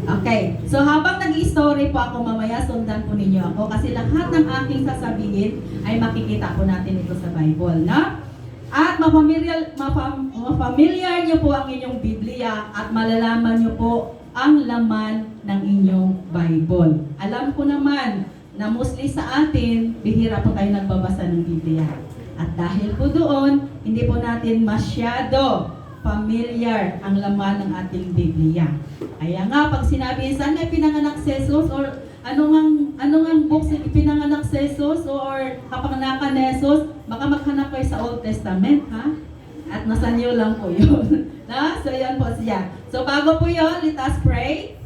Okay, so habang nag-i-story po ako mamaya, sundan po ninyo ako kasi lahat ng aking sasabihin ay makikita po natin ito sa Bible, no? At mapamilyar niyo po ang inyong Biblia at malalaman niyo po ang laman ng inyong Bible. Alam ko naman na mostly sa atin, bihira po tayo nagbabasa ng Biblia. At dahil po doon, hindi po natin masyado familiar ang laman ng ating Biblia. Kaya nga, pag sinabi, saan ay pinanganak si Jesus? Or anong book pinanganak si Jesus? Or kapanganakan ni Jesus? Baka maghanap kayo sa Old Testament, ha? At nasa new lang po yun. Na? So, yan po siya. So, bago po yun, let us pray.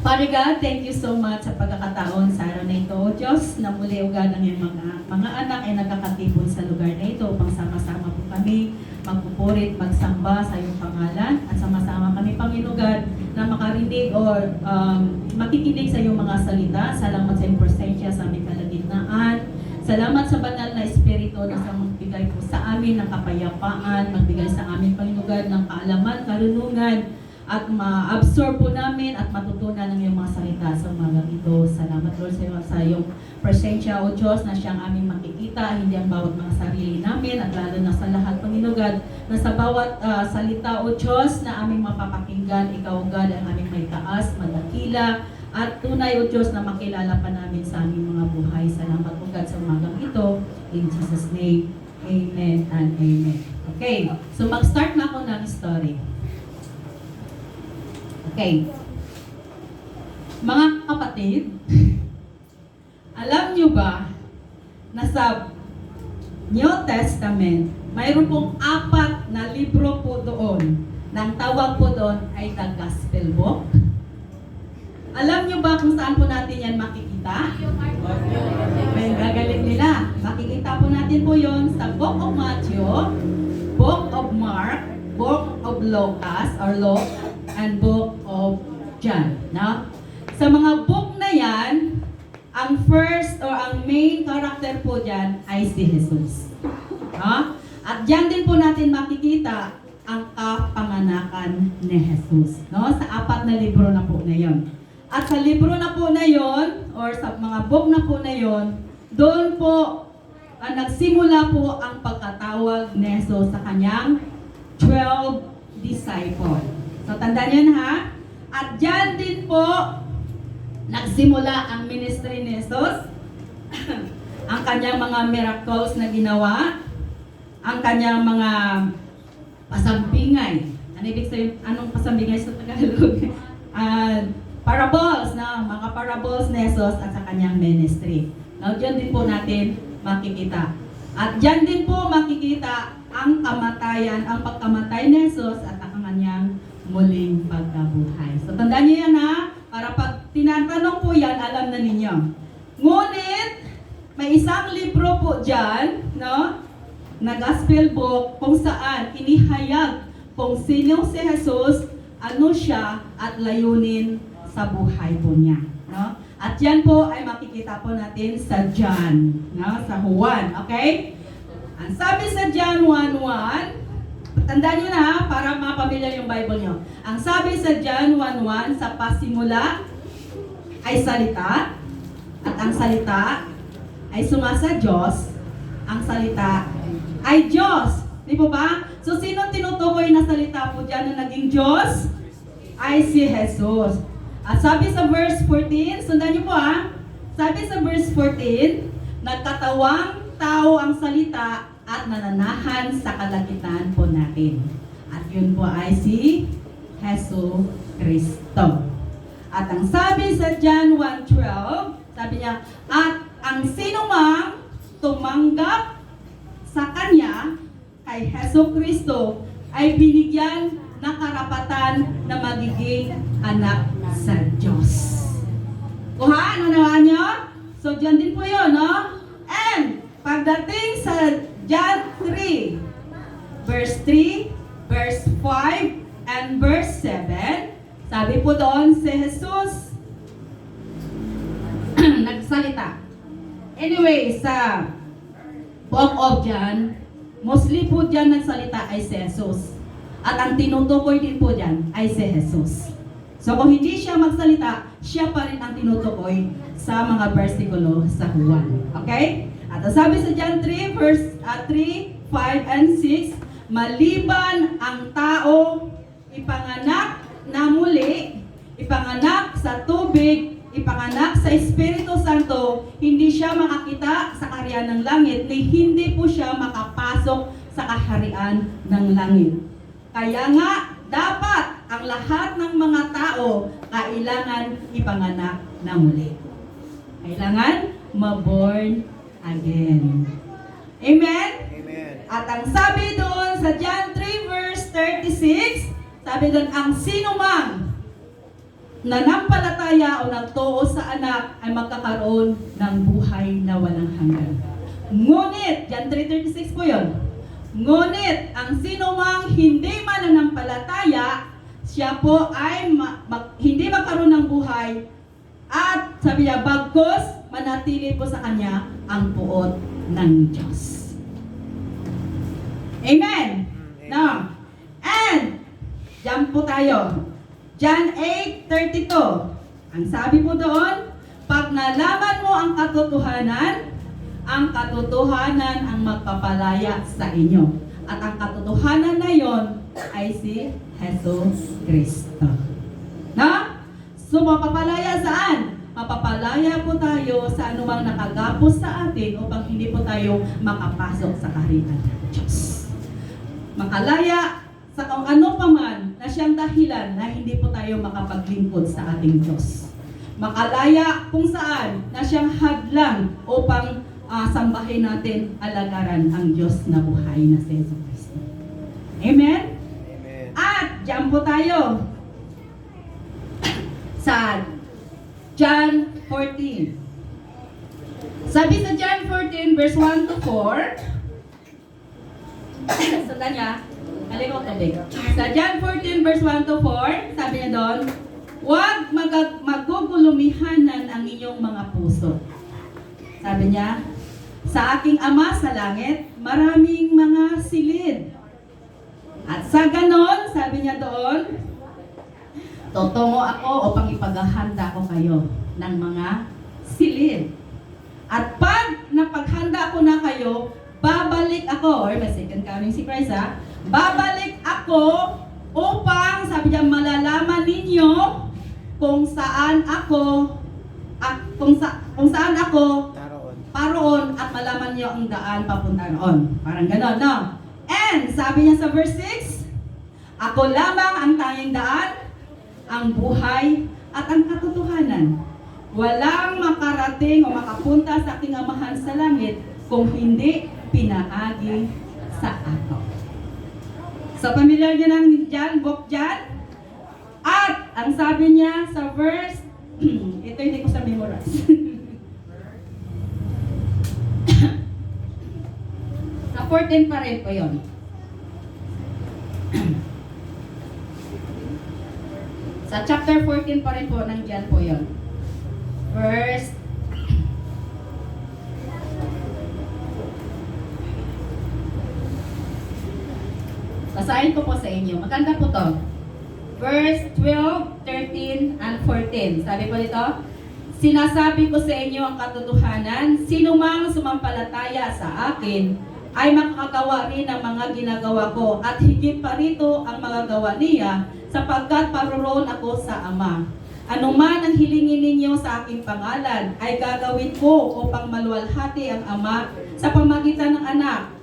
Father God, thank you so much sa pagkakataon sa araw na ito. O Diyos, na muli ugad ang iyong mga anak ay nagkakatipon sa lugar na ito upang sama-sama po kami magpupurit, magsamba sa iyong pangalan at sama-sama kami Panginoon na makarinig o makikinig sa iyong mga salita. Salamat sa iyong presensya sa aming kalagitnaan. Salamat sa banal na Espiritu na sa magbigay po sa amin ng kapayapaan, magbigay sa amin Panginoon ng kaalaman, karunungan, at ma-absorb po namin at matutunan ng iyong mga salita sa umaga ito. Salamat Lord sa iyong presensya o Diyos na siyang aming makikita, hindi ang bawat mga sarili namin at lalo na sa lahat Panginoon na sa bawat salita o Diyos na aming mapapakinggan, ikaw God ang aming may taas, madakila at tunay o Diyos na makilala pa namin sa aming mga buhay. Salamat po God sa umagang ito. In Jesus' name, Amen and Amen. Okay, so mag-start na ako ng story. Okay. Mga kapatid, alam nyo ba na sa New Testament, mayroon pong 4 na libro po doon. Nang tawag po doon ay the Gospel Book. Alam nyo ba kung saan po natin yan makikita? May gagaling nila. Makikita po natin po yon sa Book of Matthew, Book of Mark, Book of Lucas or Luke, and Book of John. No? Sa mga book na yan, ang first or ang main character po dyan ay si Jesus. No? At dyan din po natin makikita ang kapanganakan ni Jesus. No? Sa 4 na libro na po na yon. At sa libro na po na yon, or sa mga book na po na yon, doon po nagsimula po ang pagkatawag ni Jesus sa kanyang 12 disciples. So, tandaan yan ha. At dyan din po, nagsimula ang ministry ni Jesus. Ang kanyang mga miracles na ginawa. Ang kanyang mga pasambingay. Ano ibig sabihin? Anong pasambingay sa Tagalog? Parables, na mga parables ni Jesus at sa kanyang ministry. Now, dyan din po natin makikita. At dyan din po makikita ang kamatayan, ang pagkamatay ni Jesus at ang kanyang muling pagkabuhay. So, tandaan niyo yan ha, para pag tinatanong po yan, alam na ninyo. Ngunit, may isang libro po dyan, no, na gospel book, kung saan inihayag kung sino si Jesus, ano siya, at layunin sa buhay po niya. No? At yan po ay makikita po natin sa John, no, sa Juan, okay? Ang sabi sa John 1:1, tandaan nyo na ha, para mapamilyar yung Bible nyo. Ang sabi sa John 1:1, sa pasimula ay salita, at ang salita ay sumasa Diyos, ang salita ay Diyos. Di po ba? So, sino tinutukoy na salita po dyan na naging Diyos? Ay si Jesus. At sabi sa verse 14, sundan nyo po ha, sabi sa verse 14, nagkatawang tao ang salita at nananahan sa kalagitan po natin. At yun po ay si Jesu Cristo. At ang sabi sa John 1:12, sabi niya, at ang sinumang tumanggap sa Kanya, kay Jesu Cristo, ay binigyan ng karapatan na magiging anak sa Diyos. Kuha, ano naman nyo? So, dyan din po yun, no? And, pagdating sa John 3, verse 3, verse 5, and verse 7, sabi po doon, si Jesus nagsalita. Anyway, sa Book of John, mostly po dyan nagsalita ay si Jesus. At ang tinutukoy din po dyan ay si Jesus. So kung hindi siya magsalita, siya pa rin ang tinutukoy sa mga versikulo sa Juan. Okay? At ang sabi sa John 3, verse 3, 5, and 6, maliban ang tao ipanganak na muli, ipanganak sa tubig, ipanganak sa Espiritu Santo, hindi siya makakita sa kaharian ng langit, ni hindi po siya makapasok sa kaharian ng langit. Kaya nga, dapat ang lahat ng mga tao kailangan ipanganak na muli. Kailangan maborn again. Amen? Amen. At ang sabi doon sa John 3 verse 36, sabi doon, ang sino man nanampalataya o nagtuo sa anak ay magkakaroon ng buhay na walang hanggan. Ngunit, John 3:36 po yun. Ngunit, ang sino mang hindi mananampalataya, siya po ay hindi magkaroon ng buhay at sabi niya, bagkus manatili po sa kanya ang puot ng Diyos. Amen? No. And, jump po tayo. John 8:32. Ang sabi po doon, pag nalaman mo ang katotohanan ang magpapalaya sa inyo. At ang katotohanan na yon ay si Jesus Cristo. No? So, mapapalaya saan? Mapapalaya po tayo sa anumang nakagapos sa atin upang hindi po tayo makapasok sa kaharian ng Diyos. Makalaya sa kung ano pa man na siyang dahilan na hindi po tayo makapaglingkod sa ating Diyos. Makalaya kung saan na siyang hadlang upang sambahin natin, alagaran ang Diyos na buhay na si Jesus Cristo. Amen? Amen. At diyan po tayo sa John 14. Sabi sa John 14 verse 1 to 4, sundan niya, halika ko tubig. Sa John 14 verse 1 to 4, sabi niya doon, huwag magugulumihanan ang inyong mga puso. Sabi niya, sa aking Ama sa langit, maraming mga silid. At sa ganon, sabi niya doon, tutungo ako upang ipaghahanda ko kayo ng mga silid. At pag napaghanda ko na kayo, babalik ako, or may second coming si Christ babalik ako upang, sabi niya, malalaman ninyo kung saan ako, kung saan ako paroon at malaman niyo ang daan papunta roon. Parang ganon, no? And, sabi niya sa verse 6, ako lamang ang tanging daan, ang buhay, at ang katotohanan. Walang makarating o makapunta sa aking amahan sa langit kung hindi pinaagi sa ako. So, familiar niyo ng John, book John? At, ang sabi niya sa verse, ito hindi ko sa memorize. Sa 14 pa rin po yun. Sa chapter 14 pa rin po ng John po yun. Verse basahin ko po sa inyo. Maganda po to. Verse 12, 13, and 14. Sabi po dito, sinasabi ko sa inyo ang katotohanan, sino mang sumampalataya sa akin ay makakagawa rin ng mga ginagawa ko at higit pa rito ang magagawa niya sapagkat paroroon ako sa Ama. Anuman ang hilingin ninyo sa aking pangalan ay gagawin ko upang maluwalhati ang Ama sa pamagitan ng Anak.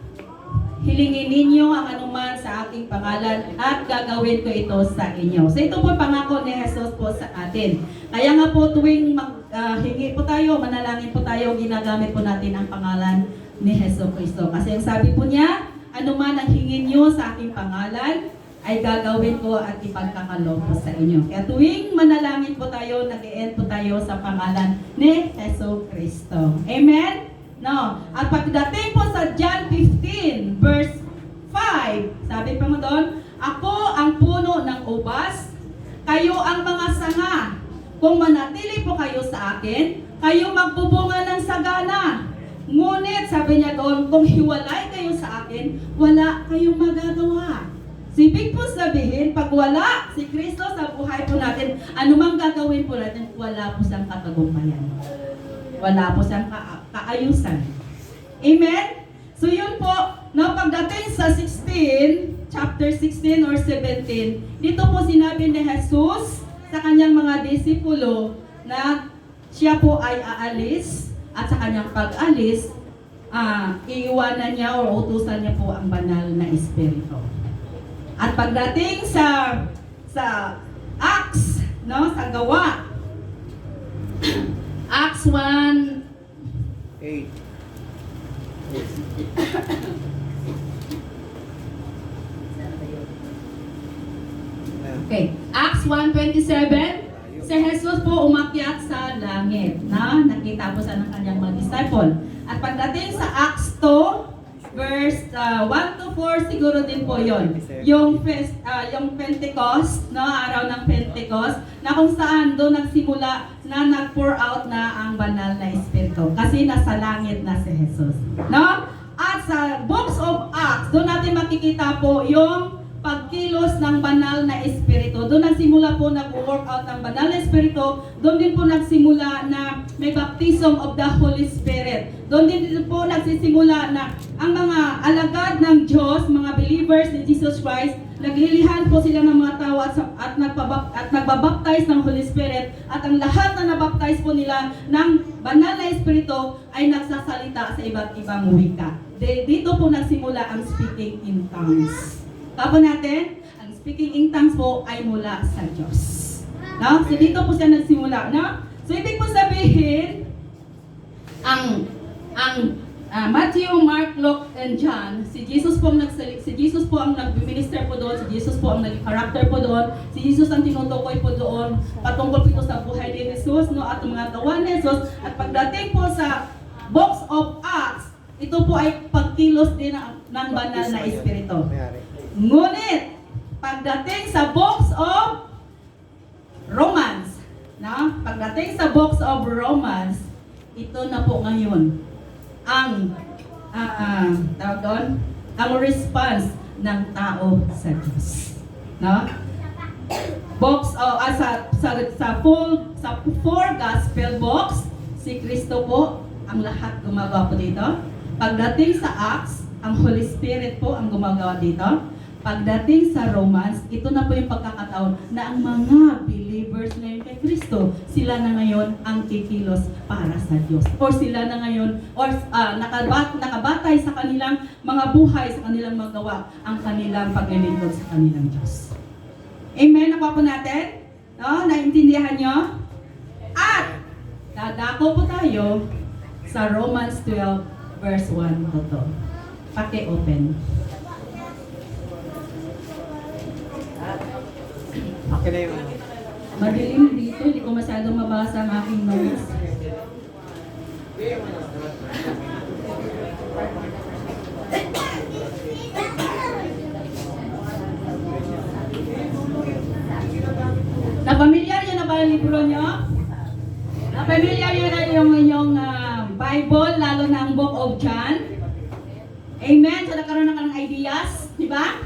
Hilingin ninyo ang anuman sa aking pangalan at gagawin ko ito sa inyo. So ito po pangako ni Jesus po sa atin. Kaya nga po tuwing hingi po tayo, manalangin po tayo, ginagamit po natin ang pangalan ni Hesus Kristo. Kasi ang sabi po niya, anuman ang hingin nyo sa aking pangalan, ay gagawin ko at ipagkakaloob ko sa inyo. Kaya tuwing manalangin po tayo, nag-e-end po tayo sa pangalan ni Hesus Kristo. Amen? No. At pagdating po sa John 15, verse 5, sabi pa mo doon, ako ang puno ng ubas, kayo ang mga sanga. Kung manatili po kayo sa akin, kayo magbubunga ng sagana. Ngunit, sabi niya doon, kung hiwalay kayo sa akin, wala kayong magagawa. So, ibig po sabihin, pag wala si Kristo sa buhay po po natin, anumang gagawin po natin, wala po siyang katagumpayan. Wala po siyang kaayusan. Amen? So yun po, no, pagdating sa 16, chapter 16 or 17, dito po sinabi ni Jesus sa kanyang mga disipulo na siya po ay aalis at sa kanyang pag-alis, iiwanan niya o utusan niya po ang banal na Espiritu. At pagdating sa Acts, no, sa gawa, Acts 1, 8. okay, Acts 1:27, si Jesus po umakyat sa langit, na nakita po sa ng kanyang mga disciple. At pagdating sa Acts 2, verse 1 to 4, siguro din po yon. Yung Pentecost, no, araw ng Pentecost, na kung saan doon nagsimula na nag-pour out na ang banal na Espiritu. Kasi nasa langit na si Jesus. No? At sa books of Acts, doon natin makikita po yung pagkilos ng banal na Espiritu. Doon nagsimula po nag-work out ng banal na Espiritu. Doon din po nagsimula na may baptism of the Holy Spirit. Doon din po nagsisimula na ang mga alagad ng Diyos, mga believers ni Jesus Christ, naglilihan po sila ng mga tao at nagbabaptize ng Holy Spirit, at ang lahat na nabaptize po nila ng banal na Espiritu ay nagsasalita sa iba't ibang wika. Dito po nagsimula ang speaking in tongues. Tapo natin, ang speaking in tongues po ay mula sa Diyos. No? So dito po siya nagsimula. No? So ibig po sabihin, ang Matthew, Mark, Luke, and John, si Jesus po ang nag-minister po doon, si Jesus po ang naging character po doon, si Jesus ang tinutukoy po doon, patungkol po ito sa buhay ni Jesus, no, at mga gawa ni Jesus. At pagdating po sa books of Acts, ito po ay pagkilos din ng banal na Espiritu. Ngunit, pagdating sa books of Romans, no, pagdating sa books of Romans, ito na po ngayon ang tawag doon, ang response ng tao sa Diyos. No? Books sa four gospel books, si Kristo po ang lahat gumagawa po dito. Pagdating sa Acts, ang Holy Spirit po ang gumagawa dito. Pagdating sa Romans, ito na po yung pagkakataon na ang mga believers ngayon kay Kristo, sila na ngayon ang kikilos para sa Diyos. Or sila na ngayon, or nakabatay sa kanilang mga buhay, sa kanilang magawa, ang kanilang paglilingkod sa kanilang Diyos. Amen? Nakuha po natin? No? Naintindihan nyo? At, dadako po tayo sa Romans 12, verse 1 to 2. Paki-open. Okay na yung Madilim dito, hindi ko masyadong mabasa ang aking notes. Napamilyar yun na ba yung libro nyo? Napamilyar yun na yung inyong Bible, lalo na ang Book of John? Amen? So nagkaroon na ka ng ideas, di ba?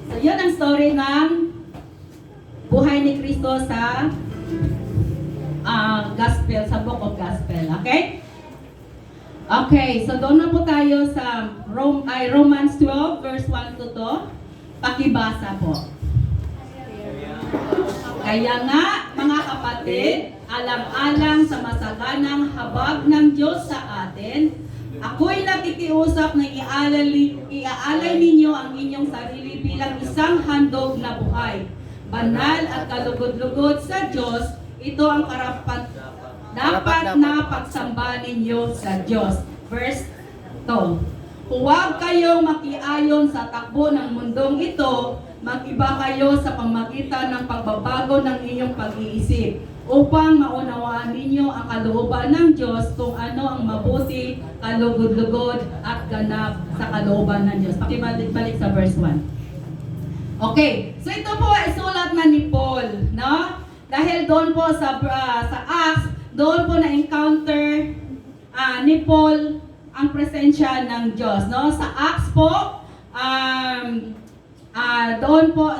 So yun ang story ng buhay ni Kristo sa gospel, sa book of gospel. Okay? Okay, so doon na po tayo sa Romans 12, verse 1 to 2. Pakibasa po. Kaya nga, mga kapatid, alang-alang sa masaganang habag ng Diyos sa atin, ako'y nakikiusap na iaalay ninyo ang inyong sarili bilang isang handog na buhay, banal at kalugod-lugod sa Diyos. Ito ang dapat na pagsamba ninyo sa Diyos. Verse 2. Huwag kayong makiayon sa takbo ng mundong ito, mag-iba kayo sa pamagitan ng pagbabago ng inyong pag-iisip, upang maunawaan ninyo ang kalooban ng Diyos, kung ano ang mabuti, kalugod-lugod at ganap sa kalooban ng Diyos. Pakibalik sa verse 1. Okay, so ito po ay sulat na ni Paul, no? Dahil doon po sa Acts, doon po na-encounter ni Paul ang presensya ng Diyos, no? Sa Acts po, doon po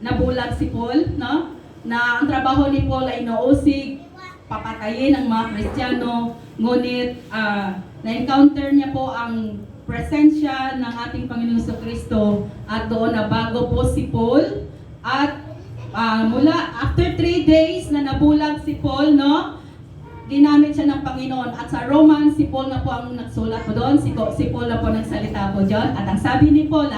nabulag si Paul, no? Na ang trabaho ni Paul ay nausig, papatayin ang mga Kristiyano, ngunit na-encounter niya po ang presensya ng ating Panginoon Kristo at doon na bago po si Paul at mula after 3 days na nabulag si Paul, no? Ginamit siya ng Panginoon at sa Romans si Paul na po ang nagsulat po doon, si Paul na po nagsalita po diyan at ang sabi ni Paul,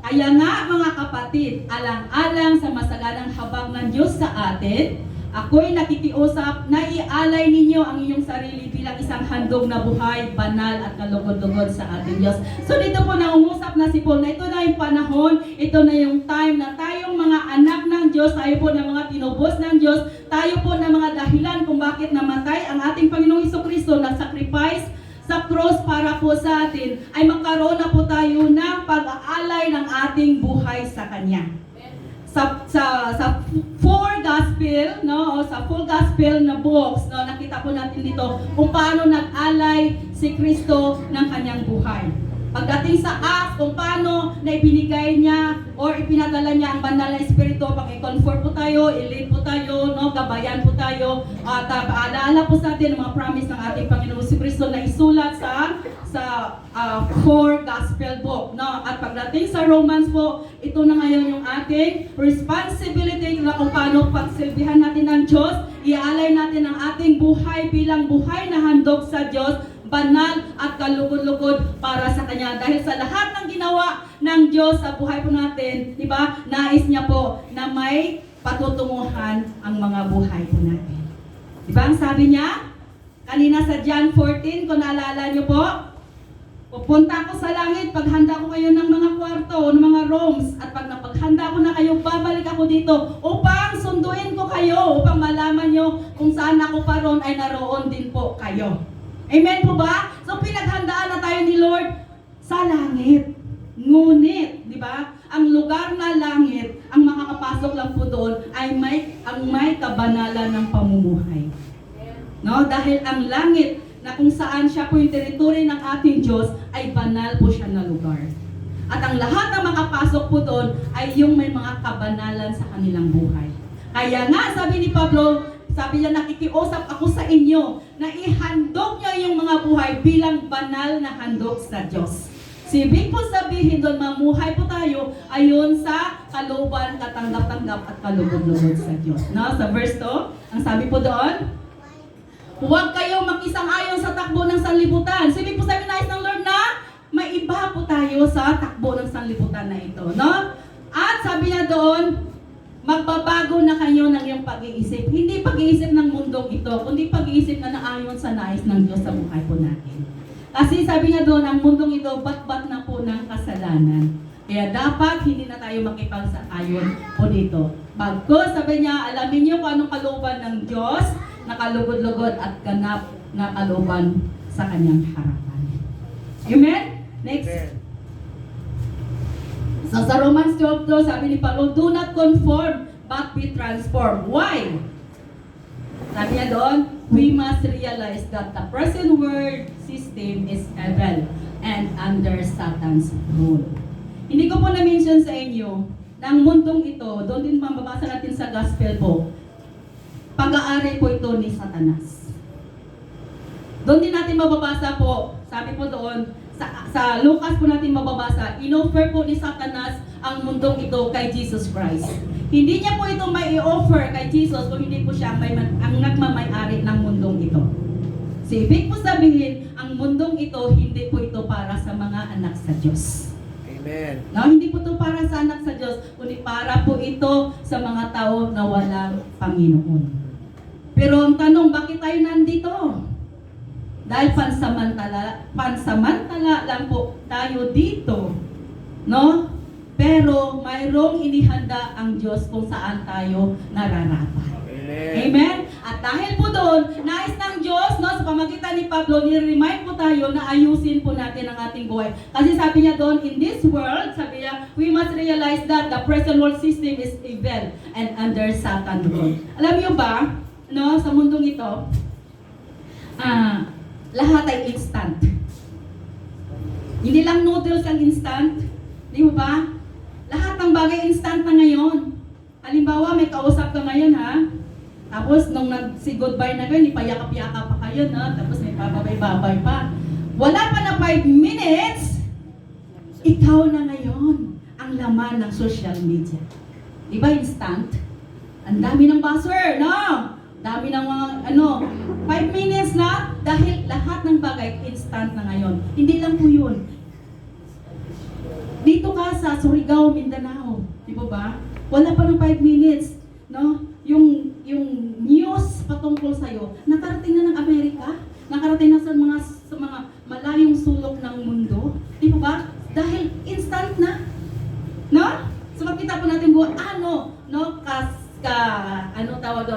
kaya nga mga kapatid, alang-alang sa masaganang habag ng Diyos sa atin, ako'y nakikiusap na ialay ninyo ang inyong sarili bilang isang handog na buhay, banal at kalugod-lugod sa ating Diyos. So dito po nangungusap na si Paul na ito na yung panahon, ito na yung time na tayong mga anak ng Diyos, tayo po na mga tinubos ng Diyos, tayo po na mga dahilan kung bakit namatay ang ating Panginoong Jesucristo, nag-sacrifice sa cross para po sa atin, ay magkaroon na po tayo ng pag-aalay ng ating buhay sa Kanya. Sa four gospel, no, o sa full gospel na books, no, nakita po natin dito kung paano nag-alay si Kristo ng kanyang buhay. Pagdating sa Acts, kung paano na ibinigay niya or ipinadala niya ang banal na Espiritu, pag i-comfort po tayo, i-lead po tayo, no, gabayan po tayo, at paalaala po sa atin ang mga promise ng ating Panginoon si Kristo na isulat sa four gospel book, no. At pagdating sa Romans po, ito na ngayon yung ating responsibility na kung paano pagsilbihan natin ng Diyos, iaalay natin ang ating buhay bilang buhay na handog sa Diyos, banal at kalugod-lugod para sa Kanya. Dahil sa lahat ng ginawa ng Diyos sa buhay po natin, di ba, nais niya po na may patutunguhan ang mga buhay po natin. Di ba, ang sabi niya, kanina sa John 14, kung naalala niyo po, pupunta ako sa langit, paghanda ko kayo ng mga kwarto, ng mga rooms, at pag napaghanda ko na kayo, babalik ako dito upang sunduin ko kayo, upang malaman nyo kung saan ako paron ay naroon din po kayo. Amen po ba? So pinaghandaan na tayo ni Lord sa langit. Ngunit, di ba? Ang lugar na langit, ang makakapasok lang po doon ay may kabanalan ng pamumuhay. No? Dahil ang langit na kung saan siya po yung teritoryo ng ating Diyos ay banal po siya na lugar. At ang lahat na makapasok po doon ay yung may mga kabanalan sa kanilang buhay. Kaya nga, sabi ni Pablo, sabi niya, nakikiusap ako sa inyo na ihandog niyo yung mga buhay bilang banal na handog sa Diyos. Ibig po sabihin doon, mamuhay po tayo ayon sa kalooban, katanggap-tanggap at kalugod-lugod sa Diyos. No? Sa verse 2, ang sabi po doon, huwag kayong makisang-ayon sa takbo ng sanlibutan. Ibig po sabihin nais ng Lord na may iba po tayo sa takbo ng sanlibutan na ito. No? At sabi niya doon, magbabago na kayo ng iyong pag-iisip. Hindi pag-iisip ng mundong ito, kundi pag-iisip na naayon sa nais ng Diyos sa buhay po natin. Kasi sabi nga doon, ang mundong ito, bat-bat na po ng kasalanan. Kaya dapat hindi na tayo makipagsa-ayon po dito. Bagkus, sabi niya, alamin niyo kung anong kalooban ng Diyos, na kalugod-lugod at ganap na kalooban sa kanyang harapan. Amen? Next. Amen. So sa Romans 12, sabi ni Paulo, do not conform, but be transformed. Why? Sabi niya doon, we must realize that the present world system is evil and under Satan's rule. Hindi ko po na-mention sa inyo, na ang mundong ito, doon din mababasa natin sa gospel po, pag-aari po ito ni Satanas. Doon din natin mababasa po, sabi po doon, sa Lucas po natin mababasa, in-offer po ni Satanas ang mundong ito kay Jesus Christ. Hindi niya po ito may i-offer kay Jesus kung hindi po siya ang nagmamay-ari ng mundong ito. So, ibig po sabihin, ang mundong ito, hindi po ito para sa mga anak sa Diyos. Amen. No, hindi po ito para sa anak sa Diyos, kundi para po ito sa mga tao na walang Panginoon. Pero ang tanong, bakit tayo nandito? Dahil pansamantala lang po tayo dito, no? Pero mayroong inihanda ang Diyos kung saan tayo nararapat. Amen. Amen? At dahil po doon, nais ng Diyos, no, sa pamagitan ni Pablo, ni-remind po tayo na ayusin po natin ang ating buhay. Kasi sabi niya doon, in this world, sabi niya, we must realize that the present world system is evil and under Satan rule. Alam niyo ba, no, sa mundong ito, lahat ay instant. Hindi lang noodles ang instant. Di ba? Lahat ng bagay instant na ngayon. halimbawa may kausap ka ngayon ha, tapos nung nag-say goodbye na kayo, nipayakap-yakap pa kayo, no? Tapos may babay-babay pa. Wala pa na 5 minutes, ikaw na ngayon ang laman ng social media. Diba instant? Ang dami ng buzzer, no? Dami ng mga, 5 minutes na, dahil lahat ng bagay instant na ngayon. Hindi lang po yun. Dito ka sa Surigao, Mindanao, di ba? Wala pa ng 5 minutes, no? Yung news patungkol sa'yo, nakarating na ng Amerika, nakarating na sa mga malayong sulok ng mundo, di ba? Dahil instant na, no? So makita po natin po,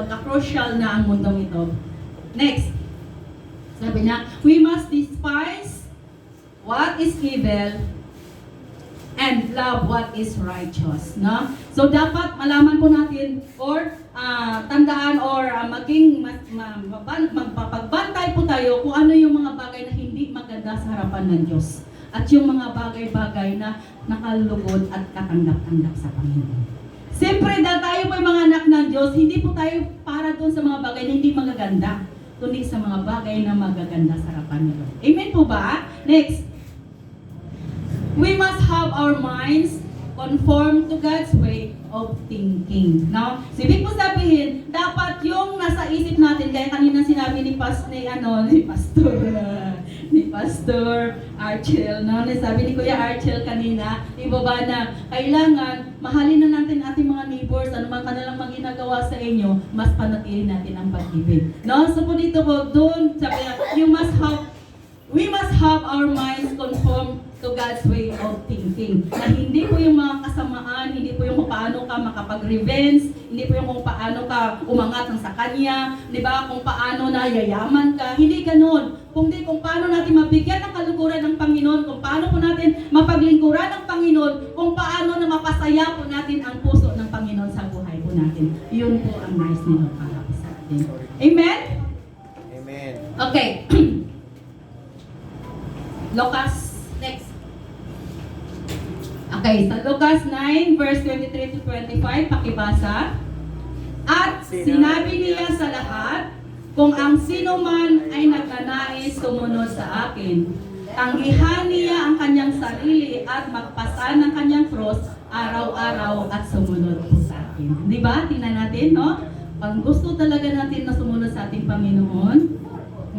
ka-crucial na ang mundong ito. Next, sabi niya, we must despise what is evil and love what is righteous, no? So dapat malaman po natin or tandaan or magpapagbantay po tayo kung ano yung mga bagay na hindi maganda sa harapan ng Diyos at yung mga bagay-bagay na nakalugod at katanggap-tanggap sa Panginoon. Siyempre, dahil tayo po yung mga anak ng Diyos, hindi po tayo para doon sa mga bagay na hindi magaganda, kundi sa mga bagay na magaganda sa harapan nila. Amen po ba? Next. We must have our minds conform to God's way of thinking. No? So, ibig po sabihin, dapat yung nasa isip natin, kaya kanina sinabi ni Pastor Archel, no? Sabi ni Kuya Archel kanina, ibaba na, kailangan mahalin na natin ating mga neighbors, ano man kanilang maginagawa sa inyo, mas panatili natin ang pag-ibig. No? So po dito po, doon, sabi na, we must have our minds conform to God's way of thinking. Na hindi po yung mga kasamaan, hindi po yung kung paano ka makapag-revenge, hindi po yung kung paano ka umangat ng sa Kanya, di ba? Kung paano na yayaman ka, hindi ganun. Kundi kung paano natin mabigyan ng kaluguran ng Panginoon, kung paano po natin mapaglingkuran ng Panginoon, kung paano na mapasaya po natin ang puso ng Panginoon sa buhay po natin. Yun po ang nice nila para sa atin. Amen? Amen. Okay. Lucas, next. Okay, sa Lucas 9, verse 23 to 25, pakibasa. At sinabi niya sa lahat, kung ang sino man ay nagnanais sumunod sa akin, tanggihan niya ang kanyang sarili at magpasan ng kanyang cross araw-araw at sumunod po sa akin. Di ba? Tingnan natin, no? Pag gusto talaga natin na sumunod sa ating Panginoon,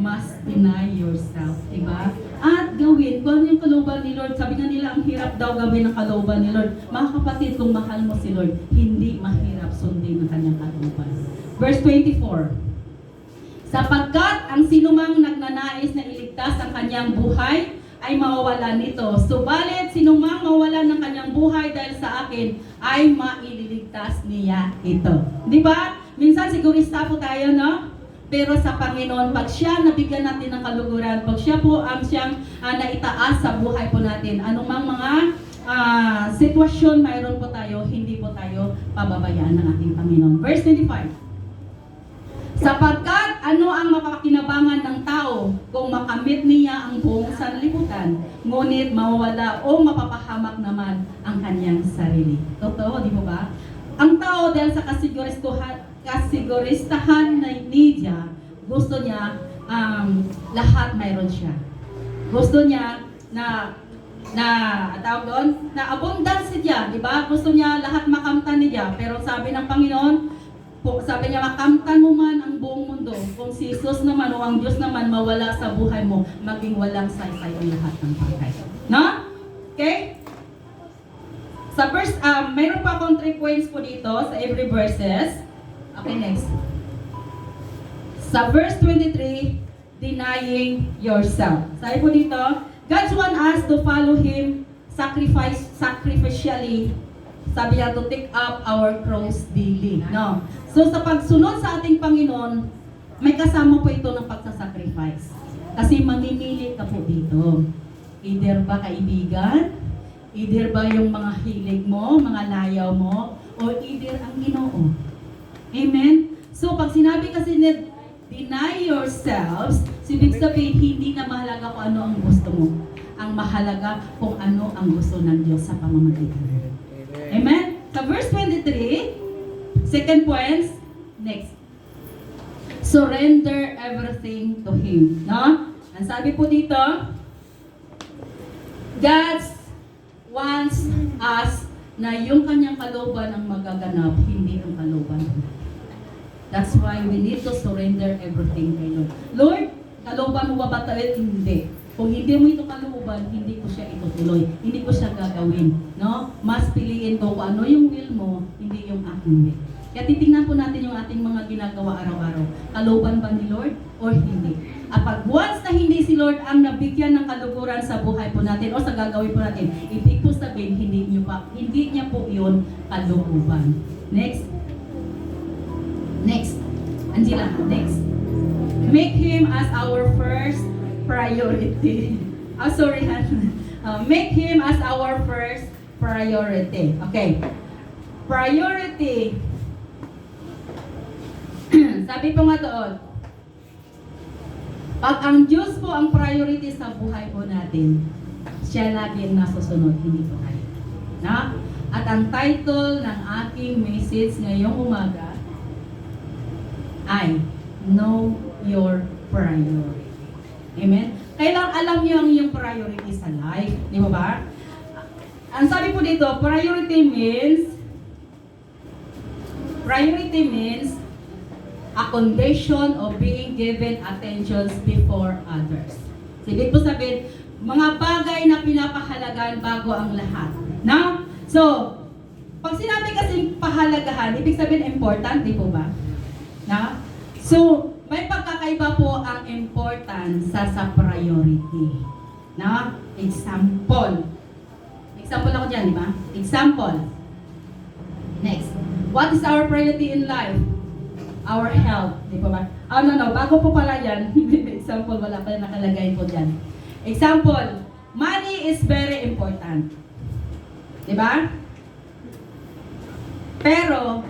must deny yourself, diba? At gawin, kung ano yung kalooban ni Lord, sabi nga nila, ang hirap daw gawin ang kalooban ni Lord. Mga kapatid, kung mahal mo si Lord, hindi mahirap sundin ang kanyang kalooban. Verse 24, sapagkat ang sinumang nagnanais na iligtas ang kanyang buhay, ay mawawalan nito. Subalit, sinumang mawawalan ng kanyang buhay dahil sa akin, ay maililigtas niya ito. Diba? Minsan sigurista po tayo, no? Pero sa Panginoon, pag siya nabigyan natin ng kaluguran, pag siya po ang siyang naitaas sa buhay po natin, anumang mga sitwasyon mayroon po tayo, hindi po tayo pababayaan ng ating Panginoon. Verse 25. Sapagkat ano ang mapakinabangan ng tao kung makamit niya ang buong sanlibutan, ngunit mawawala o mapapahamak naman ang kanyang sarili. Totoo, di ba ba? Ang tao dahil sa kasiguristahan na niya, gusto niya lahat mayroon siya. Gusto niya na tawag doon, na abundance niya, di ba? Gusto niya lahat makamtan niya. Pero sabi ng Panginoon, sabi niya, makamtan mo man ang buong mundo. Kung si Jesus naman o ang Diyos naman mawala sa buhay mo, maging walang saysay ang lahat ng bagay. No? Okay? Sa verse, mayroon pa akong 3 points po dito sa every verses. Okay, next. Sa verse 23, denying yourself. Sabi po dito, God wants us to follow Him sacrificially. Sabi niya, to take up our cross daily. No? So sa pagsunod sa ating Panginoon, may kasama po ito ng pagsasacrifice. Kasi mamimili ka po dito. Either ba kaibigan, either ba yung mga hilig mo, mga layaw mo, or either ang Ginoo. Amen? So pag sinabi kasi deny yourselves, ibig sabihin hindi na mahalaga kung ano ang gusto mo. Ang mahalaga kung ano ang gusto ng Diyos sa pamamagitan. Amen? Sa verse 23, Second point, next. Surrender everything to Him. No? Ang sabi po dito, God wants us na yung kanyang kalooban ang magaganap, hindi ang kalooban. That's why we need to surrender everything kay Lord. Lord, kalooban mo ba ba tayo? Hindi. Kung hindi mo ito kalooban, hindi ko siya itutuloy. Hindi ko siya gagawin. No? Mas piliin ko kung ano yung will mo, hindi yung aking will. Kaya titingnan po natin yung ating mga ginagawa araw-araw. Kalooban ba ni Lord or hindi? At pag once na hindi si Lord ang nabigyan ng kaluguran sa buhay po natin o sa gagawin po natin, ibig po sabihin, hindi niya po yun kalooban. Next. Next. Angela, next. Make Him as our first priority. Make Him as our first priority. Okay. Priority. Sabi po nga doon, pag ang Diyos po ang priority sa buhay po natin, siya lagi ang nasusunod, hindi po kayo. Na? At ang title ng aking message ngayong umaga ay Know Your Priority. Amen? Kailangan alam niyo ang iyong priority sa life. Di ba ba? Ang sabi po dito, priority means a condition of being given attention before others. Ibig po sabihin, mga bagay na pinapahalagaan bago ang lahat. Na? So, pag sinabi kasi pahalagahan, ibig sabihin important, di po ba? Na? So, may pagkakaiba po ang importance sa priority. Na? Example. Example ako dyan, di ba? Example. Next. What is our priority in life? Our health. Di ba ba? No. Bago po pala yan. Example, wala pa nakalagay po dyan. Example. Money is very important. Di ba? Pero,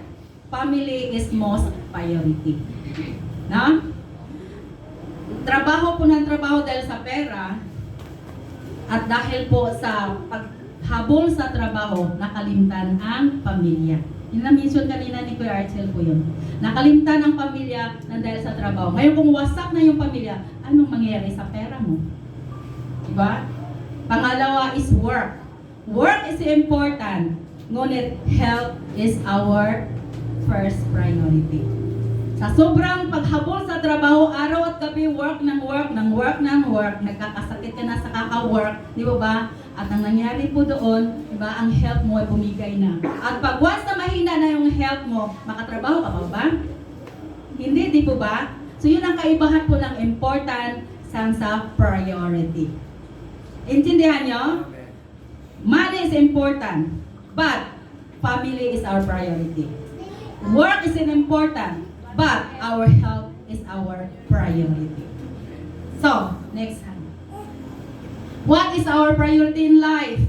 family is most priority. Na? Trabaho po ng trabaho dahil sa pera at dahil po sa paghabol sa trabaho, nakalimtan ang pamilya. Yung na-mention kanina ni Kuya Archel po yun. Nakalimtan ang pamilya ng dahil sa trabaho. Ngayon kung wasak na yung pamilya, anong mangyayari sa pera mo? Diba? Pangalawa is work. Work is important. Ngunit health is our first priority. Sa sobrang paghabol sa trabaho, araw at gabi, work, nagkakasakit ka na sa kaka-work, di ba ba? At ang nangyari po doon, di ba, ang health mo ay bumigay na. At pag once na mahina na yung health mo, makatrabaho ka pa ba? Hindi, di po ba? So yun ang kaibahan po ng important sa priority. Intindihan nyo? Money is important, but family is our priority. Work is important, but our health is our priority. So, next one. What is our priority in life?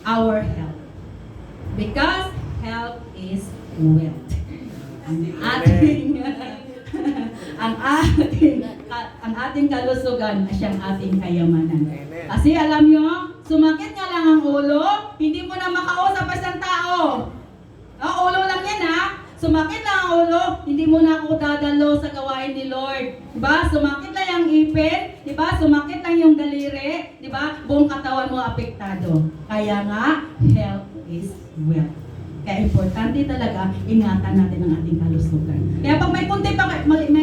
Our health. Because health is wealth. Ang ating kalusugan ay siyang ating kayamanan. Amen. Kasi alam nyo, sumakit nga lang ang ulo, hindi mo na makausap isang tao. Ulo lang yan ha. Sumakit lang ang ulo, hindi mo na ako dadalo sa gawain ni Lord. Diba? Sumakit lang yung ipin, diba? Sumakit lang yung daliri, diba? Buong katawan mo apektado. Kaya nga, health is wealth. Kaya importante talaga, ingatan natin ang ating kalusugan. Kaya pag may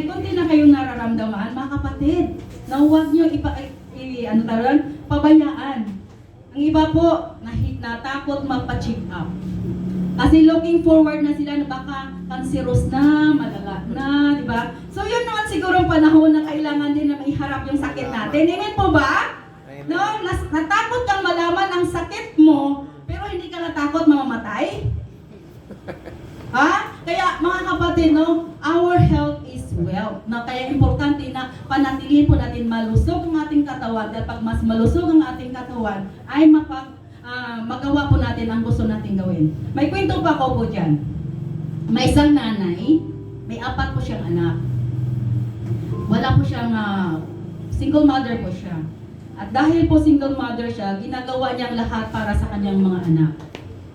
konti na kayong nararamdaman, mga kapatid, na huwag nyo pabayaan. Ang iba po, natakot magpa-check up. Kasi looking forward na sila na baka cancerous na, malala na, di ba? So yun naman siguro ang panahon na kailangan din na maiharap yung sakit natin. Amen po ba? Amen. No? Natakot kang malaman ang sakit mo, pero hindi ka natakot mamamatay? Ha? Kaya mga kapatid, no, our health is wealth. No, kaya importante na panatilihin po natin malusog ang ating katawan. Dahil pag mas malusog ang ating katawan, ay magawa po natin ang gusto natin gawin. May kwento pa ako po dyan. May isang nanay, may 4 po siyang anak. Wala po siyang, single mother po siya. At dahil po single mother siya, ginagawa niyang lahat para sa kanyang mga anak.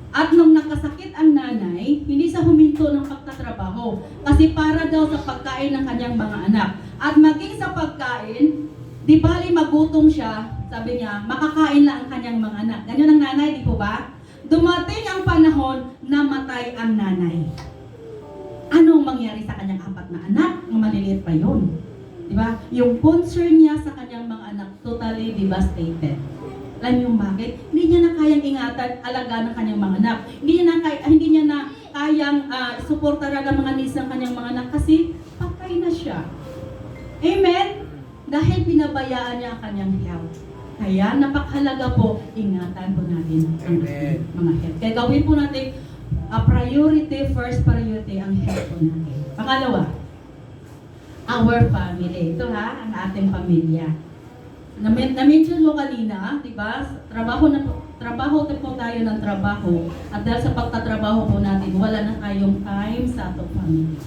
At nung nakasakit ang nanay, hindi sa hinto ng pagtatrabaho. Kasi para daw sa pagkain ng kanyang mga anak. At maging sa pagkain, di bali magutom siya, sabi niya, makakain lang ang kanyang mga anak. Ganyan ang nanay, di po ba? Dumating ang panahon na matay ang nanay. Anong mangyari sa kanyang 4 na anak? Ang maliliit pa yun. Di ba? Yung concern niya sa kanyang mga anak, totally devastated. Alam niyo bakit? Hindi niya na kayang ingatan, alagaan ng kanyang mga anak. Hindi niya na kayang suportaran ang mga needs ng kanyang mga anak kasi patay na siya. Amen? Dahil pinabayaan niya ang kanyang health. Kaya napakahalaga po, ingatan po natin ang Amen. mga health. Kaya gawin po natin priority, first priority ang health po natin. Pangalawa, our family. Ito ha, ang ating pamilya. Na-mention mo kanina, di ba? Trabaho na po tayo ng trabaho. At dahil sa pagtatrabaho po natin, wala na tayong time sa ating family.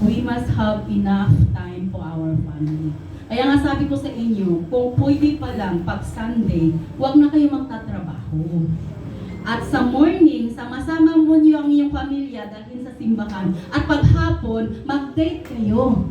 We must have enough time for our family. Kaya nga sabi ko sa inyo, kung pwede pa lang pag Sunday, huwag na kayo magtatrabaho. At sa morning, sama-sama mo niyo ang iyong pamilya dalhin sa simbahan. At paghapon, mag-date kayo.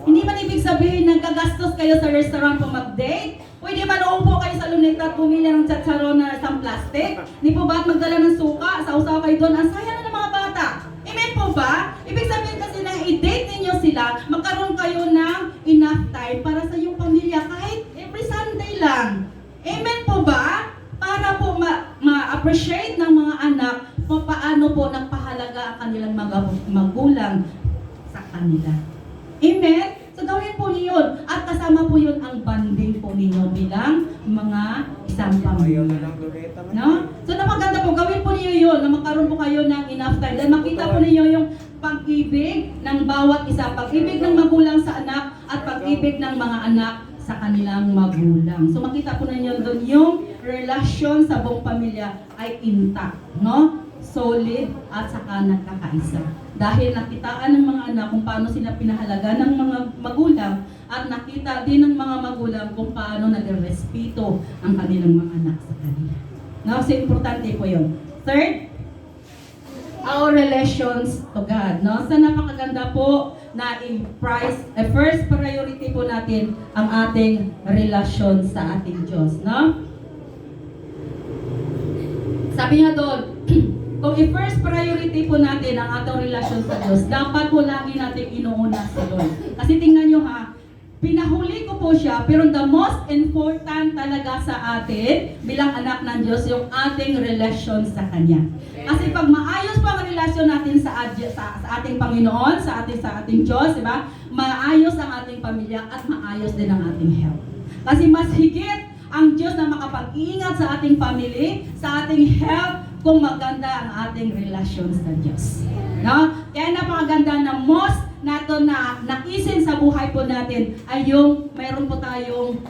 Hindi man ibig sabihin nagkagastos kayo sa restaurant kung mag-date. Pwede man uupo kayo sa luneta at bumili ng chacharon na isang plastic. Hindi po ba at magdala ng suka, sausaw kayo doon. Ang saya na ng mga bata. Amen po ba? Ibig sabihin kasi na i-date ninyo sila, magkaroon kayo ng enough time para sa iyong pamilya kahit every Sunday lang. Amen po ba? Para po ma-appreciate ng mga anak kung paano po nagpahalaga ang kanilang mga magulang sa kanila. Amen? So gawin po niyo yun. At kasama po yun ang banding po ninyo bilang mga isang Ayaw pamilya. na lang luneta man. No? So napaganda po, gawin po niyo yun na magkaroon po kayo ng enough time. Dahil makita po ninyo yung pag-ibig ng bawat isa. Pag-ibig ng magulang sa anak at pag-ibig ng mga anak sa kanilang magulang. So makita po ninyo doon yung relasyon sa buong pamilya ay intact. No? Solid at saka nagkakaisa. Dahil nakitaan ng mga anak kung paano sila pinahalaga ng mga magulang at nakita din ng mga magulang kung paano nagrespeto ang kanilang mga anak sa kanila. Now, so importante po yun. Third, our relations to God. No? So napakaganda po na first priority po natin ang ating relasyon sa ating Diyos. No? Sabi nga doon, kung i-first priority po natin ang atong relasyon sa Diyos, dapat po lagi natin inuuna si Lord. Kasi tingnan nyo ha, pinahuli ko po siya, pero the most important talaga sa atin bilang anak ng Diyos, yung ating relasyon sa Kanya. Kasi pag maayos po ang relasyon natin sa ating Panginoon, sa ating Diyos, di ba? Maayos ang ating pamilya at maayos din ang ating health. Kasi mas higit ang Diyos na makapag-iingat sa ating family, sa ating health, kung maganda ang ating relasyon sa Diyos. No? Kaya napakaganda na most nato na nakisin sa buhay po natin ay yung mayroon po tayong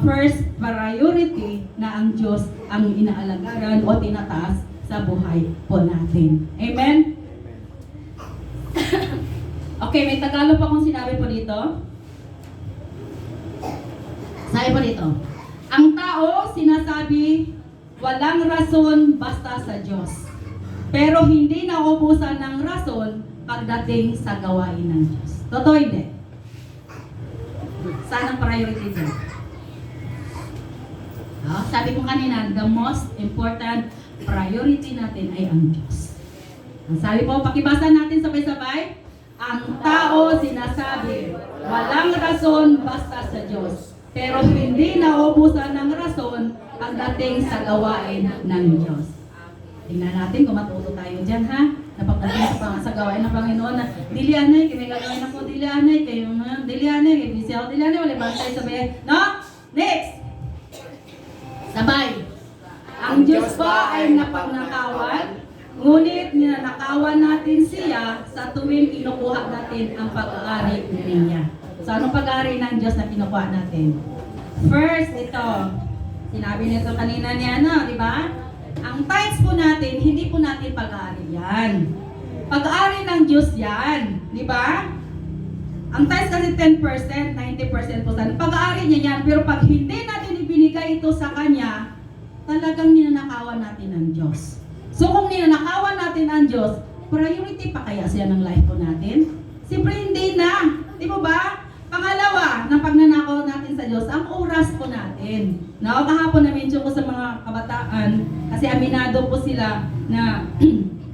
first priority na ang Diyos ang inaalagaran o tinataas sa buhay po natin. Amen? Okay, may Tagalog pa akong sinabi po dito. Sabi po dito, ang tao sinasabi walang rason basta sa Diyos. Pero hindi nauubusan ng rason pagdating sa gawain ng Diyos. Totoo hindi? Saan ang priority dyan? Sabi ko kanina, the most important priority natin ay ang Diyos. Ang sabi po, pakibasa natin sabay-sabay. Ang tao sinasabi, walang rason basta sa Diyos. Pero hindi nauubusan ng rason pagdating sa gawain ng Diyos. Tingnan natin kung matuto tayo dyan, ha? Napagdating sa gawain ng Panginoon na dilianay, kaya may gagawin ako dilianay, kayo na dilianay, kaya busy ako dilianay, wala ba tayo sabihin? No? Next! Sabay! Ang Diyos ba ay napagnakawan, ngunit ninanakawan natin siya sa tuwing kinukuha natin ang pag-aari niya. So, anong pag-aari ng Diyos na kinukuha natin? First, ito. Sinabi nito kanina niya, di ba? Ang tithes po natin, hindi po natin pag-aari yan. Pag-aari ng Diyos yan. Di ba? Ang tithes kasi 10%, 90% po sa pag-aari niya yan. Pero pag hindi natin ibinigay ito sa Kanya, talagang ninanakawan natin ang Diyos. So kung ninanakawan natin ang Diyos, priority pa kaya siya ng life po natin? Siyempre hindi na. Di ba ba? Pangalawa, ng pagnanakaw natin sa Diyos, ang oras po natin. No, kahapon na-mention ko sa mga kabataan, kasi aminado po sila na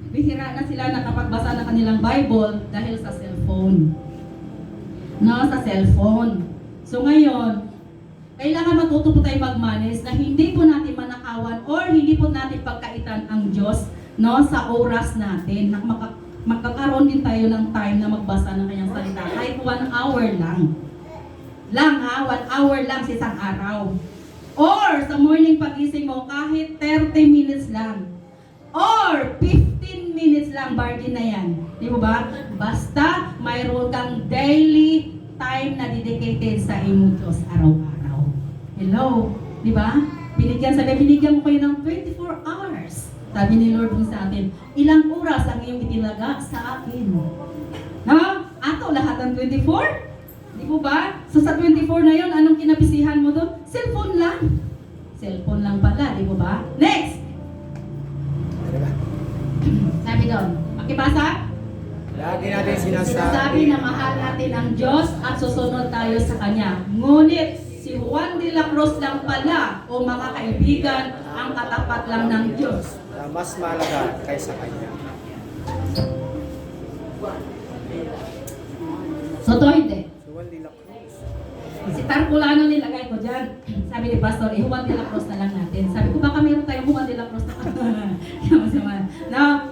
bihira na sila nakapagbasa ng kanilang Bible dahil sa cellphone. No, sa cellphone. So ngayon, kailangan matuto po tayo mag-manage na hindi po natin manakawan or hindi po natin pagkaitan ang Diyos, no, sa oras natin. Magkakaroon din tayo ng time na magbasa ng kanyang salita. Kahit 1 hour lang. 1 hour lang sa isang araw. Or sa morning pagising mo, kahit 30 minutes lang. Or 15 minutes lang, bargain na yan. Di ba ba? Basta mayroon kang daily time na dedicated sa iyong Diyos araw-araw. Hello? Di ba? Binigyan mo kayo ng 24 hours. Sabi ni Lord sa atin, ilang oras ang iyong itinaga sa akin? No? Ato, lahat ng 24? Di po ba? So sa 24 na yon, anong kinabisihan mo doon? Cellphone lang. Cellphone lang pala, di po ba? Next! Sabi doon, makibasa? Lagi natin sinasabi. Sinasabi na mahal natin ang Diyos at susunod tayo sa Kanya. Ngunit, si Juan de la Cruz lang pala, o mga kaibigan, ang katapat lang ng Diyos. Na mas mahalaga kaysa kanya. So to hindi. So, Juan de la Cruz. Si Tarpulano nilagay ko dyan. Sabi ni Pastor, Juan de la Cruz na lang natin. Sabi ko, baka meron tayong Juan de la Cruz na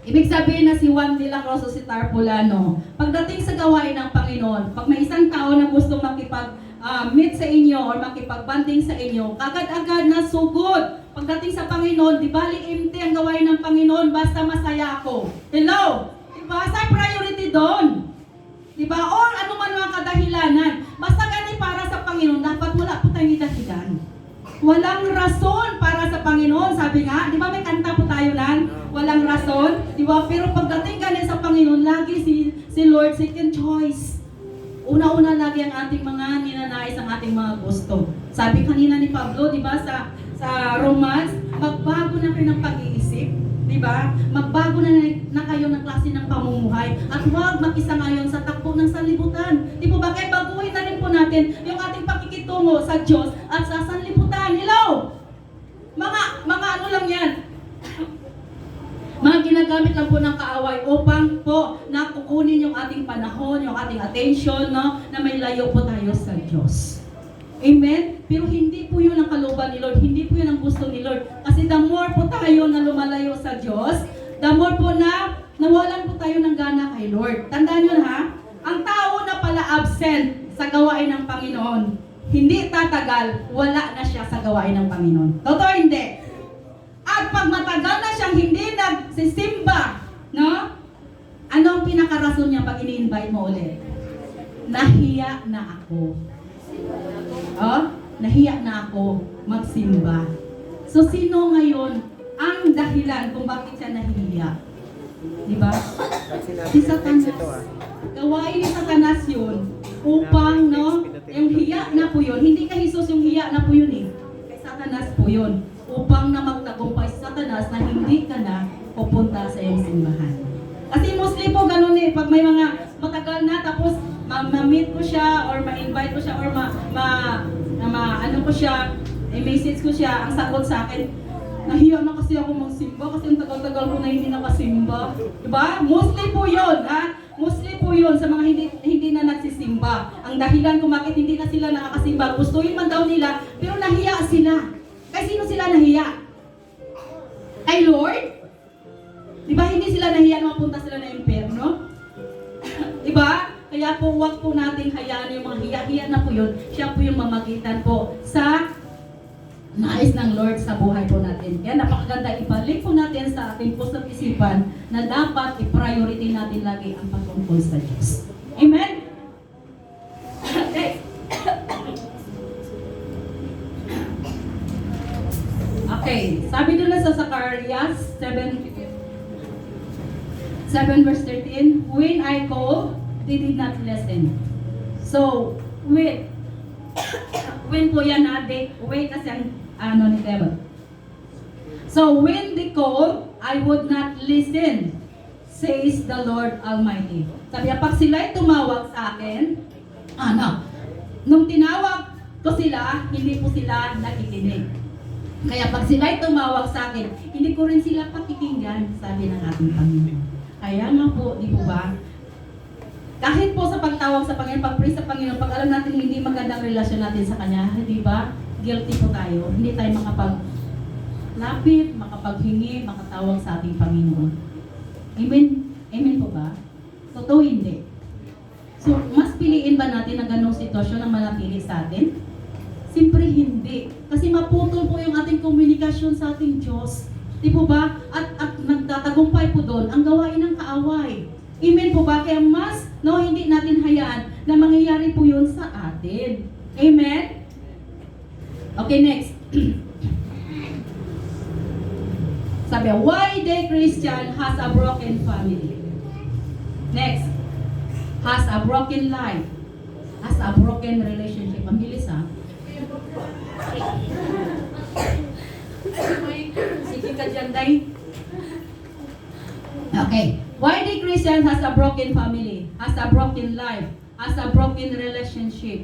ibig sabihin na si Juan de la Cruz o si Tarpulano, pagdating sa gawain ng Panginoon, pag may isang tao na gusto makipag-meet sa inyo or makipagbanding sa inyo, kagad-agad na sugod. Pagdating sa Panginoon, di bali empty ang gawain ng Panginoon, basta masaya ako. Hello? Diba? Sa priority doon. Diba? Or ano man mga kadahilanan. Basta ganun para sa Panginoon, dapat wala po tayong dahilan. Walang rason para sa Panginoon. Sabi nga, di ba may kanta po tayo nan? Walang rason. Di ba? Pero pagdating ganun sa Panginoon, lagi si Lord second choice. Una-una lagi ang ating mga ninanais, ang ating mga gusto. Sabi kanina ni Pablo, di ba, sa Romans, magbago na kayo ng pag-iisip. Di ba? Magbago na kayo ng klase ng pamumuhay at huwag makisang-ayon sa takbo ng sanlibutan. Di ba? Kaya baguhin na rin po natin yung ating pakikitungo sa Diyos at sa sanlibutan. Hello? Mga ano lang yan? Mga ginagamit lang po ng kaaway upang po na kukunin yung ating panahon, yung ating attention, no? Na may layo po tayo sa Diyos. Amen? Pero hindi po yun ang kalooban ni Lord. Hindi po yun ang gusto ni Lord. Kasi the more po tayo na lumalayo sa Diyos, the more po na nawalan po tayo ng gana kay Lord. Tandaan nyo ha, ang tao na pala absent sa gawain ng Panginoon, hindi tatagal, wala na siya sa gawain ng Panginoon. Totoo hindi? At pag matagal na siyang hindi nagsisimba, no? Ano ang pinakarason niya pag ini-invite mo ulit? Nahiya na ako. Oh, nahiya na ako magsimba. So sino ngayon ang dahilan kung bakit siya nahiya? Di ba? Si Satanas. Gawain ni Satanas yun upang, no, yung hiya na po yun. Hindi kay Jesus yung hiya na po yun eh. Kay Satanas po yun. Upang na magtagumpay si Satanas na hindi ka na pupunta sa iyong simbahan. Kasi mostly po ganun eh. Pag may mga matagal na tapos ma-meet ko siya or ma-invite ko siya or ano ko siya, i-message ko siya, ang sagot sa akin, nahiya na kasi ako magsimba kasi ang tagal-tagal ko na hindi nakasimba. Diba? Mostly po yun, ha? Mostly po yun sa mga hindi na nagsisimba. Ang dahilan kung bakit hindi na sila nakakasimba, gustuin man daw nila, pero nahiya sila. Kaya sino sila nahiya? Kay Lord? Diba hindi sila nahiya na mapunta sila na impyerno? Diba? Kaya po, huwag po natin hayaan yung mga hiya-hiya na po yun. Siya po yung mamagitan po sa nais ng Lord sa buhay po natin. Kaya napakaganda, ibalik po natin sa ating pusat isipan na dapat i-priority natin lagi ang pagtungkol sa Diyos. Amen? Okay, sabi doon na sa Zacarias 7 verse 13, when I called, they did not listen. So, when po yan wait kasi ang ni devil. So, when they called, I would not listen. says the Lord Almighty. Sabi niya, pag sila'y tumawag sa akin, nung tinawag ko sila, hindi po sila nakikinig. Kaya pag sila'y tumawag sa akin, hindi ko rin sila pakikinggan, sabi ng ating Panginoon. Kaya nga po, di po ba? Kahit po sa pagtawag sa Panginoon, pag-pray sa Panginoon, pag alam natin hindi magandang relasyon natin sa Kanya, di ba? Guilty po tayo. Hindi tayo makapaglapit, makapaghingi, makatawag sa ating Panginoon. Amen? Amen po ba? Totoo hindi. So, mas piliin ba natin ang ganong sitwasyon ang manatili sa atin? Siyempre hindi. Kasi maputol po yung ating komunikasyon sa ating Diyos. Di po ba? At nagtatagumpay po doon ang gawain ng kaaway. Amen po ba? Kaya mas, hindi natin hayaan na mangyayari po yun sa atin. Amen? Okay, next. Sabi, why the Christian has a broken family? Next. Has a broken life. Has a broken relationship. Ang bilis ha. Sige ka dyan, Day. Okay. Why the Christian has a broken family, has a broken life, has a broken relationship?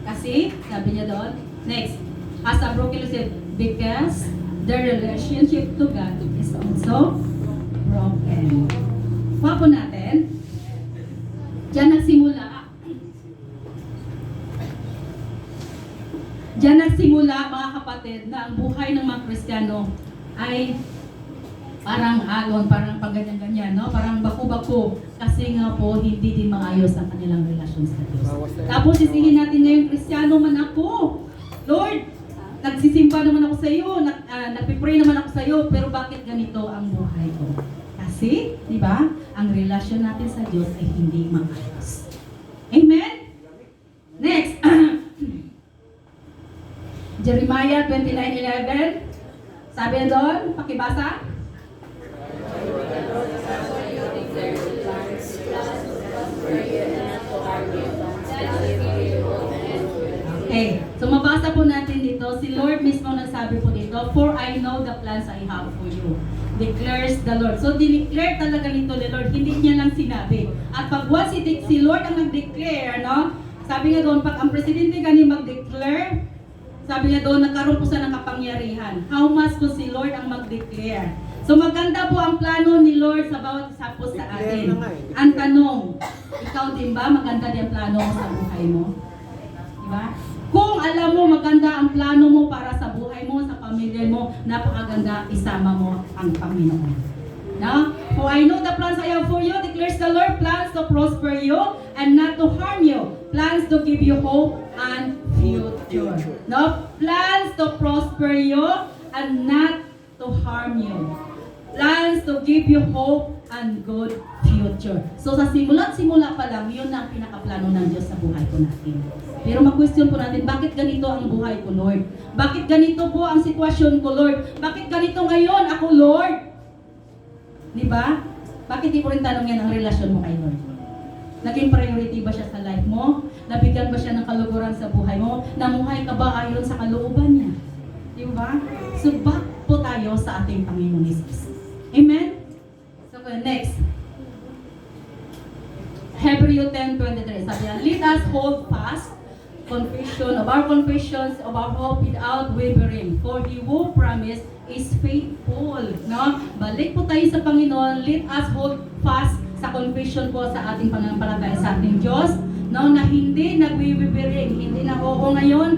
Kasi, sabi niya doon, next, has a broken relationship because the relationship to God is also broken. Papo natin, diyan nagsimula mga kapatid na ang buhay ng mga Kristiyano ay parang alon, parang pagganyan-ganyan, no? Parang baku-baku. Kasi nga po, hindi din maayos ang kanilang relasyon sa Diyos. Tapos sisihin natin ngayon, Kristiyano man ako. Lord, nagsisimba naman ako sa iyo, nagpipray naman ako sa iyo, pero bakit ganito ang buhay ko? Kasi, di ba, ang relasyon natin sa Diyos ay hindi maayos. Amen? Next. Jeremiah 29:11. Sabi na doon, pakibasa. Okay, so mabasa po natin dito, si Lord mismo nagsabi po dito, for I know the plans I have for you, declares the Lord. So dineclare talaga nito ni Lord, hindi niya lang sinabi. At pag si Lord ang nag-declare, no? Sabi nga doon, pag ang presidente gani mag-declare, sabi niya doon, nagkaroon po siya ng kapangyarihan. How much kung si Lord ang mag-declare? So maganda po ang plano ni Lord sa bawat isa po sa atin. Ang tanong, ikaw din ba maganda din ang plano mo sa buhay mo? Diba? Kung alam mo maganda ang plano mo para sa buhay mo, sa pamilya mo, napakaganda isama mo ang Panginoon. No? For I know the plans I have for you, declares the Lord, plans to prosper you and not to harm you. Plans to give you hope and future. No? Plans to prosper you and not to harm you. Plans to give you hope and good future. So sa simula pa lang, yun ang pinakaplano ng Diyos sa buhay ko natin. Pero mag-question po natin, bakit ganito ang buhay ko, Lord? Bakit ganito po ang sitwasyon ko, Lord? Bakit ganito ngayon ako, Lord? Diba? Bakit di ko rin tanong yan ang relasyon mo kay Lord? Naging priority ba siya sa life mo? Nabigyan ba siya ng kaluguran sa buhay mo? Namuhay ka ba ayon sa kalooban niya? Diba? So back po tayo sa ating Panginoon Jesus. Amen? So next. Hebrews 10:23. Sabi niya, let us hold fast confession of our confessions of our hope without wavering. For he who promised is faithful. No? Balik po tayo sa Panginoon. Let us hold fast sa confession po sa ating pananampalataya sa ating Diyos. No? Na hindi nagwiwibering. Hindi na oo ngayon,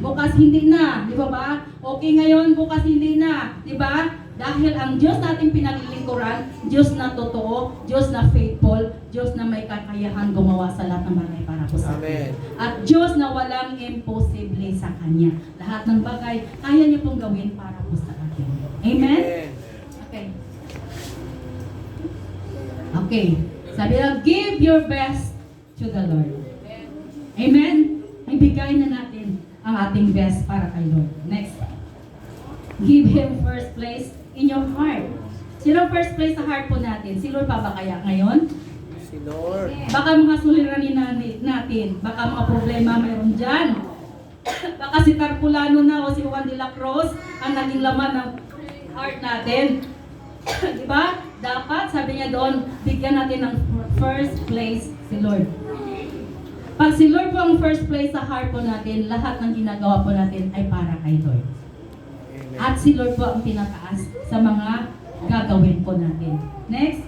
bukas hindi na. Di ba ba? Okay ngayon, bukas hindi na. Di ba? Dahil ang Diyos natin pinaglilingkuran, Diyos na totoo, Diyos na faithful, Diyos na may kakayahan gumawa sa lahat ng bagay para po sa atin. At Diyos na walang imposible sa Kanya. Lahat ng bagay, kaya niya pong gawin para po sa atin. Amen? Okay. Okay. Sabi na, give your best to the Lord. Amen? Ibigay na natin ang ating best para kay Lord. Next. Give Him first place in your heart. Sino first place sa heart po natin? Si Lord pa ba kaya ngayon? Si Lord. Baka mga suliranin natin, baka mga problema mayroon dyan. Baka si Tarpulano na o si Juan de la Cruz ang naging laman ng heart natin. Diba? Dapat, sabi niya doon, bigyan natin ng first place si Lord. Pag si Lord po ang first place sa heart po natin, lahat ng ginagawa po natin ay para kay Lord. Amen. At si Lord po ang pinataas sa mga gagawin po natin. Next.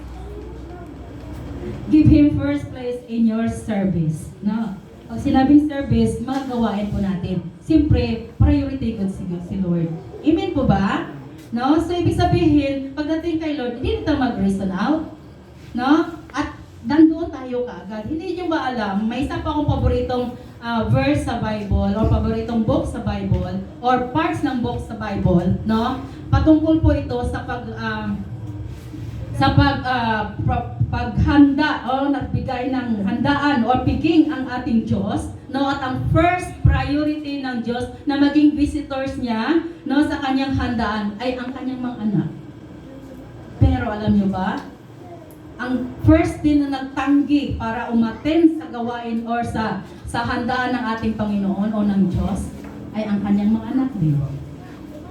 Give Him first place in your service. No? Pag sinabing service, mga gawain po natin. Siyempre, priority ko si Lord. Amen po ba? No? So, ibig sabihin, pagdating kay Lord, hindi tayo mag-reason out. No? At nandoon tayo kaagad. Hindi nyo ba alam, may isa pa akong paboritong verse sa Bible or paboritong book sa Bible or parts ng book sa Bible, no? Patungkol po ito sa paghanda o nagbigay ng handaan o piging ang ating Diyos, no? At ang first priority ng Diyos na maging visitors niya, no, sa kanyang handaan ay ang kanyang mga anak. Pero alam niyo ba, ang first din na nagtanggi para umattend sa gawain or sa handaan ng ating Panginoon o ng Diyos ay ang kanyang mga anak din.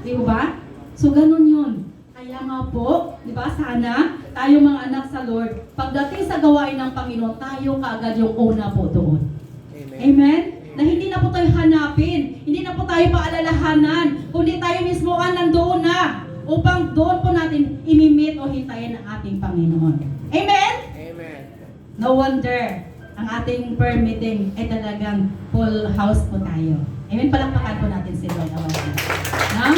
Di ba? So ganun yun. Kaya nga po, di ba, sana tayo mga anak sa Lord, pagdating sa gawain ng Panginoon, tayo kaagad yung una po doon. Amen. Amen? Na hindi na po tayo hanapin, hindi na po tayo paalalahanan, kundi tayo mismo ang nandoon na upang doon po natin imimit o hintayin ang ating Panginoon. Amen? Amen. No wonder, ang ating prayer meeting ay talagang full house po tayo. Amen? Palakpakan po natin si Lord. No?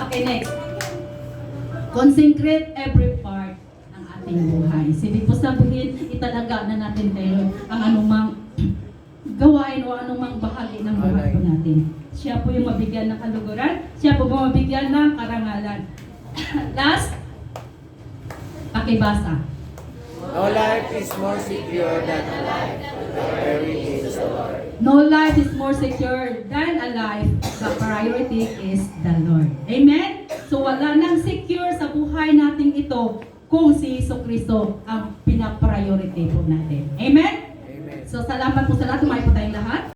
Okay, next. Consecrate every part ng ating buhay. Ibig po sabihin, italaga na natin kay Lord ang anumang gawain o anumang bahagi ng buhay po natin. Siya po yung mabigyan ng kaluguran, siya po mabigyan ng karangalan. Last, pakibasa. No life is more secure than a life buried in the Lord. No life is more secure than a life. The priority is the Lord. Amen? So wala nang secure sa buhay nating ito kung si Jesucristo ang pinapriority po natin. Amen? Amen. So salamat po sa lahat. Tumayo po tayong lahat.